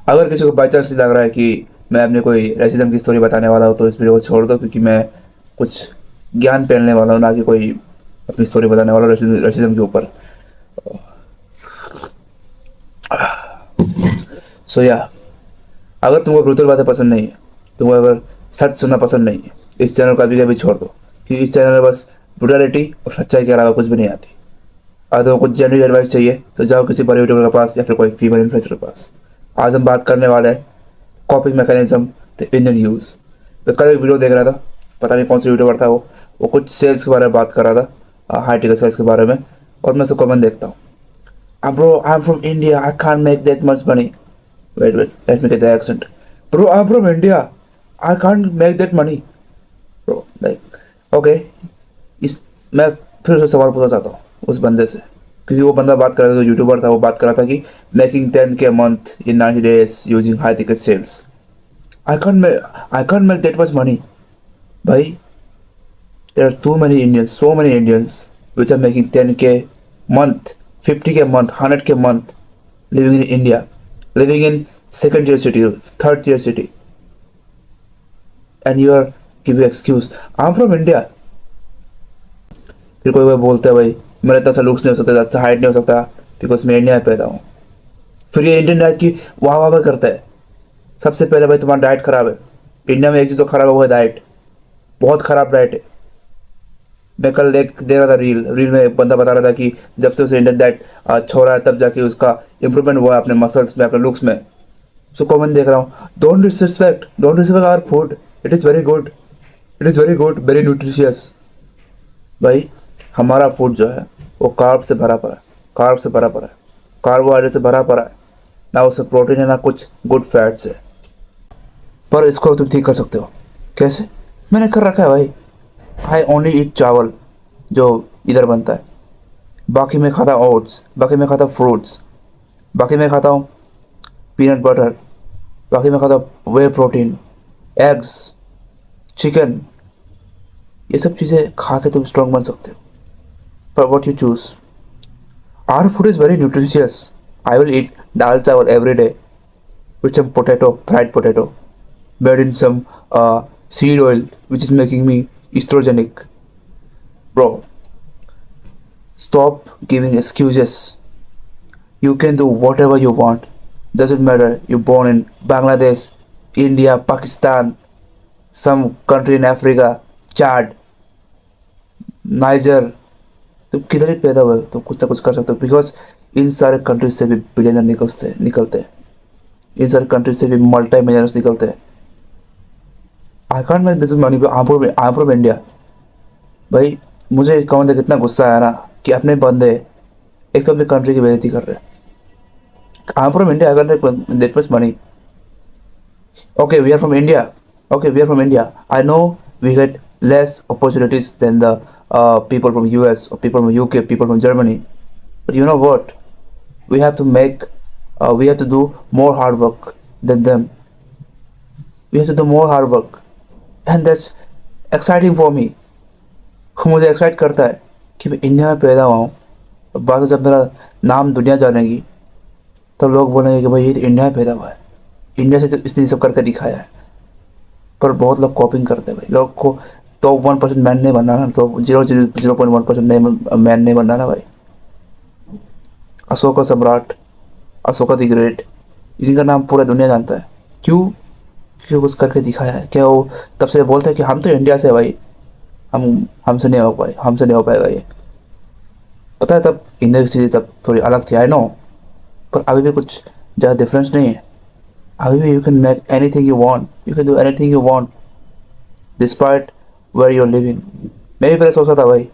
अगर किसी को बाई चांस लग रहा है कि मैं अपने कोई रेसिज्म की स्टोरी बताने वाला हूँ तो इस वीडियो को छोड़ दो, क्योंकि मैं कुछ ज्ञान फैलने वाला हूँ, ना कि कोई अपनी स्टोरी बताने वाला रेसिज्म के ऊपर। सो या, अगर तुमको ब्रूटल बातें पसंद नहीं है, तुमको अगर सच सुनना पसंद नहीं है, इस चैनल को अभी कभी छोड़ दो, क्योंकि इस चैनल में बस ब्रुटलिटी और सच्चाई के अलावा कुछ भी नहीं आती। अगर तुमको कुछ जेन्युइन एडवाइस चाहिए तो जाओ किसी बड़े यूट्यूबर के पास या फिर कोई फीमेल इन्फ्लुएंसर के पास। आज हम बात करने वाले हैं कॉपिंग मैकेनिज्म द इंडियन यूज। मैं कल एक वीडियो देख रहा था, पता नहीं कौन सा यूट्यूबर था वो कुछ सेल्स के बारे में बात कर रहा था, हाई टिकट सेल्स के बारे में। और मैं उसको कमेंट देखता हूँ, bro I am from India, I can't make that much money. Wait wait, let me get the accent. Bro I am from India, I can't make that money. Bro like okay, इस मैं फिर उससे सवाल पूछना चाहता हूँ उस बंदे से, क्योंकि वो बंदा बात कर रहा था, जो यूट्यूबर था, वो बात कर रहा था कि making 10K month in 90 days using high ticket sales. I can't make that much money. Bhai, there are too many Indians, so many Indians which are making 10K month, 50K month, 100K month, living in India, living in second tier city, third tier city, and you are giving excuse, I'm from India. फिर कोई बोलता है भाई मेरा इतना सा looks नहीं हो सकता, इतना हाइट नहीं हो सकता, बिकॉज मैं इंडिया में पैदा हूँ। फिर ये इंडियन डाइट की वाह वाह वाह करता है। सबसे पहले भाई तुम्हारा डाइट खराब है। इंडिया में एक चीज़ तो खराब है, वो है डाइट। बहुत खराब डाइट है। मैं कल देख रहा था रील में एक बंदा बता रहा था कि जब से उसे इंडियन डाइट छोड़ा है, तब जाके उसका इंप्रूवमेंट हुआ है अपने मसल्स में, अपने लुक्स में। सो कॉमन देख रहा हूँ, don't disrespect our food, it is very good, it is very good, very nutritious. भाई हमारा फूड जो है वो कार्ब से भरा पड़ा है, कार्ब से भरा पड़ा है, कार्बोहाइड्रेट से भरा पड़ा है, ना उसमें प्रोटीन है ना कुछ गुड फैट्स है। पर इसको तुम ठीक कर सकते हो कैसे? मैंने कर रखा है भाई। आई ओनली ईट चावल जो इधर बनता है, बाकी मैं खाता ओट्स, बाकी मैं खाता फ्रूट्स, बाकी मैं खाता हूँ पीनट बटर, बाकी मैं खाता हूँ वे प्रोटीन, एग्स, चिकन। ये सब चीज़ें खा के तुम स्ट्रॉन्ग बन सकते हो। पर what you choose, our food is very nutritious. I will eat dal chawal every day with some potato, fried potato, made in some seed oil, which is making me estrogenic. Bro, stop giving excuses. You can do whatever you want. Doesn't matter. You're born in Bangladesh, India, Pakistan, some country in Africa, Chad, Niger. तुम किधर ही पैदा हुए तुम कुछ ना कुछ कर सकते हो, बिकॉज इन सारे कंट्रीज से भी बिलियनर निकलते हैं, इन सारे कंट्रीज से भी मल्टी मिलियनर्स निकलते हैं। I can't make this money, I am from India. भाई मुझे कौन देख कितना गुस्सा आया ना कि अपने बंदे एक तो अपनी कंट्री की बेइज्जती कर रहे हैं। I am from India, I can make that much money. Okay we are from India, okay we are from India, I know we get less opportunities than the people from US or people from UK, people from Germany, but you know what, we have to make we have to do more hard work than them. We have to do more hard work, and that's exciting for me. मुझे excite करता है कि मैं India में पैदा हुआ हूँ। बाद में जब मेरा नाम दुनिया जानेगी तब लोग बोलेंगे कि भाई ये तो इंडिया में पैदा हुआ है, इंडिया से तो इसने सब करके दिखाया है। पर बहुत लोग कॉपिंग करते हैं भाई। लोग को तो 1% मैन नहीं बनना ना, तो 0.1% मैन नहीं बनना ना भाई। अशोका सम्राट, अशोका द ग्रेट, इनका नाम पूरा दुनिया जानता है। क्यों? क्योंकि कुछ करके दिखाया है। क्या वो तब से बोलते हैं कि हम तो इंडिया से भाई, हमसे नहीं हो पाए, हमसे नहीं हो पाएगा ये। पता है तब इंडिया की चीज़ें तब थोड़ी अलग थी, आई नो, पर अभी भी कुछ ज़्यादा डिफरेंस नहीं है। अभी भी you can make anything you want, you can do anything you want despite where you're living. मैं भी पहले सोचता था भाई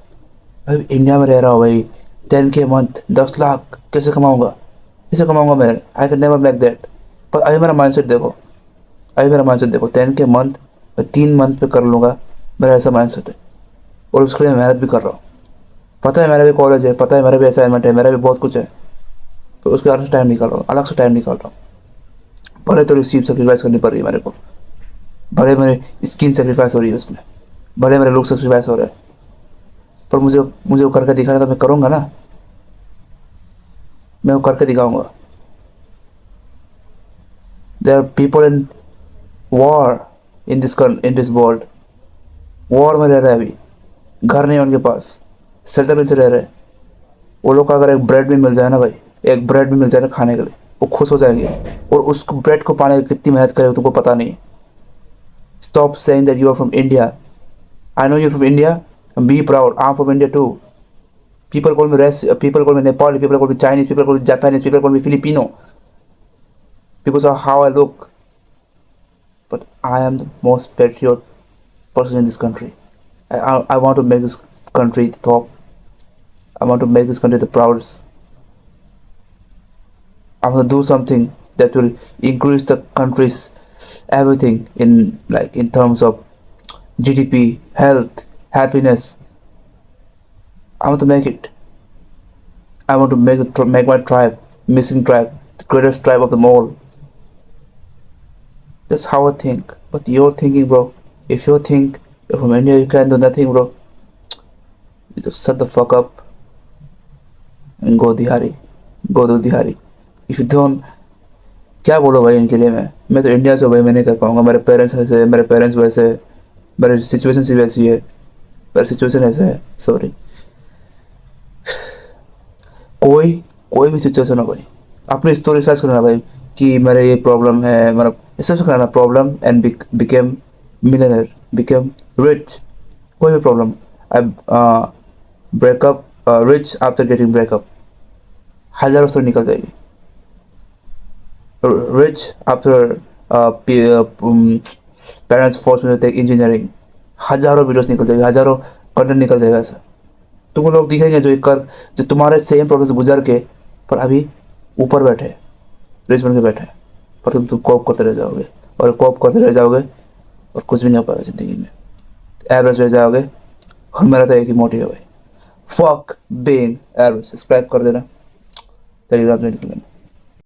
इंडिया में रह रहा हूँ भाई, 10K मंथ, 10 लाख कैसे कमाऊँगा, कैसे कमाऊँगा मैं, I can never make that. पर अभी मेरा माइंडसेट देखो, अभी मेरा माइंडसेट देखो, 10K मंथ मैं 3 मंथ पे कर लूँगा, मेरा ऐसा माइंडसेट है। और उसके लिए मेहनत भी कर रहा हूँ। पता है मेरा भी कॉलेज है, पता है मेरा भी असाइनमेंट है, मेरा भी बहुत कुछ है, तो उसके अलग से टाइम निकाल रहा हूँ, अलग से टाइम निकाल रहा हूँ। भले तो रिसीव सेक्रीफाइस करनी पड़ रही है मेरे को, भले मेरी स्किन सेक्रीफाइस हो रही है उसमें, भले मेरे लुक सेक्रीफाइस हो रहे हैं, पर मुझे मुझे वो करके दिखाना तो मैं करूँगा ना, मैं वो करके दिखाऊँगा। There are people in war in this world. War में रह रहे हैं अभी, घर नहीं है उनके पास, सेटलमेंट से रह रहे हैं। वो लोग का अगर एक ब्रेड भी मिल जाए ना भाई, एक ब्रेड भी मिल जाए ना खाने के लिए, वो खुश हो जाएंगे। और उस ब्रेड को पाने की कितनी मेहनत करे तुमको पता नहीं। Stop saying that you are from India. I know you from India, be proud, I am from India too. People call me people call me Nepali, people call me Chinese, people call me Japanese, people call me Filipino because of how I look. But I am the most patriot person in this country. I want to make this country the top. I want to make this country the proudest. I want to do something that will increase the country's everything in terms of GDP, health, happiness. I want to make it. I want to make my tribe, missing tribe, the greatest tribe of them all. That's how I think. But you're thinking, bro. If you think you're from India, you can do nothing, bro. You just shut the fuck up and go Dihari. Go to Dihari. If you don't, क्या बोलो भाई इनके लिए। मैं तो India से भाई, मैं नहीं कर पाऊंगा। मेरे पेरेंट्स ऐसे, मेरे पेरेंट्स वैसे, मेरी सिचुएशन सी वैसी है, मेरी सिचुएशन ऐसे है। सॉरी। कोई भी सिचुएशन हो भाई, अपनी स्टोरी सर्च करना भाई कि मेरे ये प्रॉब्लम है, मतलब सर्च करना problem and became millionaire, became rich. कोई भी problem, I breakup, rich after getting breakup, हज़ारों स्टोरी निकल जाएगी। Rich after parents force me take engineering, हज़ारों वीडियोस निकल जाएगी, हज़ारों कंटेंट निकल जाएगा ऐसा। तुमको लोग दिखेंगे जो तुम्हारे सेम प्रॉब्लम से गुजर के पर अभी ऊपर बैठे, रिच बन के बैठे, पर तुम कॉप करते रह जाओगे, और कॉप करते रह जाओगे और कुछ भी नहीं हो पाएगा ज़िंदगी में, एवरेज रह जाओगे। और मेरा तो एक ही मोटिव है भाई, फक बीइंग एवरेज। सब्सक्राइब कर देना, टेलीग्राम से निकलना।